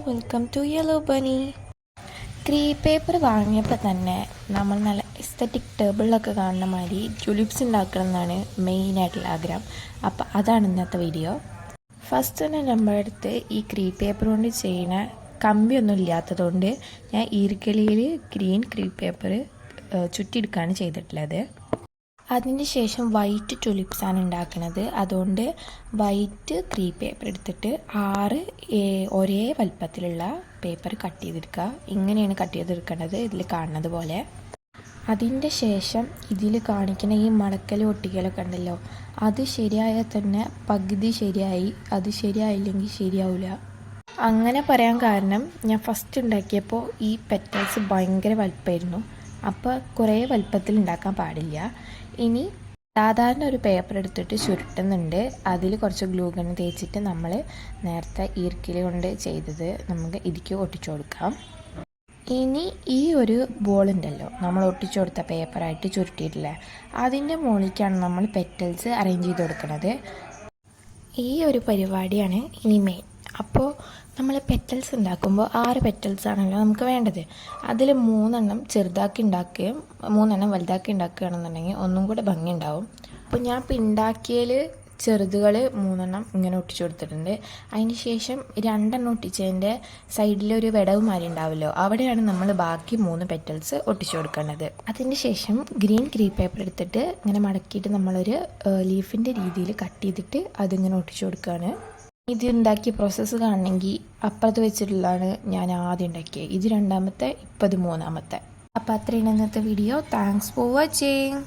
Welcome to yellow bunny. Paper വാങ്ങിയപ്പോൾ തന്നെ നമ്മൾ നല്ല എസ്തറ്റിക് ടേബിളിലൊക്കെ കാണുന്ന മാതിരി ട്യൂലിപ്സ് ഉണ്ടാക്കണം എന്നാണ് മെയിനായിട്ടുള്ള ആഗ്രഹം. അപ്പോൾ അതാണ് ഇന്നത്തെ വീഡിയോ. ഫസ്റ്റ് തന്നെ നമ്മുടെ അടുത്ത് ഈ പേപ്പർ കൊണ്ട് ചെയ്യുന്ന കമ്പിയൊന്നും ഇല്ലാത്തതുകൊണ്ട് ഞാൻ ഈർക്കലിയിൽ ഗ്രീൻ പേപ്പർ ചുറ്റിയെടുക്കുകയാണ് ചെയ്തിട്ടുള്ളത്. അതിന് ശേഷം വൈറ്റ് ട്യൂലിപ്സാണ് ഉണ്ടാക്കുന്നത്. അതുകൊണ്ട് വൈറ്റ് പേപ്പർ എടുത്തിട്ട് 6 ഒരേ വലുപ്പത്തിലുള്ള പേപ്പർ കട്ട് ചെയ്തെടുക്കുക. ഇങ്ങനെയാണ് കട്ട് ചെയ്തെടുക്കേണ്ടത്, ഇതിൽ കാണുന്നത് പോലെ. അതിൻ്റെ ശേഷം ഇതിൽ കാണിക്കുന്ന ഈ മടക്കലും ഒട്ടിക്കലൊക്കെ ഉണ്ടല്ലോ, അത് ശരിയായാൽ തന്നെ പകുതി ശരിയായി, അത് ശരിയായില്ലെങ്കിൽ ശരിയാവില്ല. അങ്ങനെ പറയാൻ കാരണം ഞാൻ ഫസ്റ്റ് ഉണ്ടാക്കിയപ്പോൾ ഈ പെറ്റൽസ് ഭയങ്കര വലുപ്പമായിരുന്നു. അപ്പോൾ കുറേ വലുപ്പത്തിൽ ഉണ്ടാക്കാൻ പാടില്ല. ഇനി സാധാരണ ഒരു പേപ്പർ എടുത്തിട്ട് ചുരുട്ടുന്നുണ്ട്. അതിൽ കുറച്ച് ഗ്ലൂ ഗൺ തേച്ചിട്ട് നമ്മൾ നേരത്തെ ഈർക്കിൽ കൊണ്ട് ചെയ്തത് നമുക്ക് ഇതിക്ക് ഒട്ടിച്ചു കൊടുക്കാം. ഇനി ഈ ഒരു ബോളുണ്ടല്ലോ, നമ്മൾ ഒട്ടിച്ചു കൊടുത്ത പേപ്പറായിട്ട് ചുരുട്ടിയിട്ടില്ല, അതിൻ്റെ മുകളിലേക്കാണ് നമ്മൾ പെറ്റൽസ് അറേഞ്ച് ചെയ്ത് കൊടുക്കുന്നത്. ഈ ഒരു പരിപാടിയാണ് ഇനി മെയിൻ. അപ്പോൾ നമ്മൾ പെറ്റൽസ് ഉണ്ടാക്കുമ്പോൾ 6 പെറ്റൽസ് ആണല്ലോ നമുക്ക് വേണ്ടത്. അതിൽ 3 ചെറുതാക്കി ഉണ്ടാക്കുകയും 3 വലുതാക്കി ഉണ്ടാക്കുകയാണെന്നുണ്ടെങ്കിൽ ഒന്നും കൂടെ ഭംഗി ഉണ്ടാവും. അപ്പോൾ ഞാൻ ഇപ്പോൾ ഉണ്ടാക്കിയതിൽ ചെറുതുകൾ 3 ഇങ്ങനെ ഒട്ടിച്ചു കൊടുത്തിട്ടുണ്ട്. അതിന് ശേഷം 2 ഒട്ടിച്ചതിൻ്റെ സൈഡിലൊരു വിടവുമാരി ഉണ്ടാവുമല്ലോ, അവിടെയാണ് നമ്മൾ ബാക്കി 3 പെറ്റൽസ് ഒട്ടിച്ചു കൊടുക്കേണ്ടത്. അതിന് ശേഷം ഗ്രീൻ പേപ്പർ എടുത്തിട്ട് ഇങ്ങനെ മടക്കിയിട്ട് നമ്മളൊരു ലീഫിൻ്റെ രീതിയിൽ കട്ട് ചെയ്തിട്ട് അതിങ്ങനെ ഒട്ടിച്ചു കൊടുക്കുകയാണ്. ഇത് ഉണ്ടാക്കിയ പ്രോസസ്സ് കാണണമെങ്കിൽ അപ്പുറത്ത് വെച്ചിട്ടുള്ളതാണ് ഞാൻ ആദ്യം ഉണ്ടാക്കിയത്. ഇത് 2ാമത്തെ, ഇപ്പോൾ ഇത് 3ാമത്തെ. അപ്പോൾ അത്രയാണ് ഇന്നത്തെ വീഡിയോ. Thanks for watching.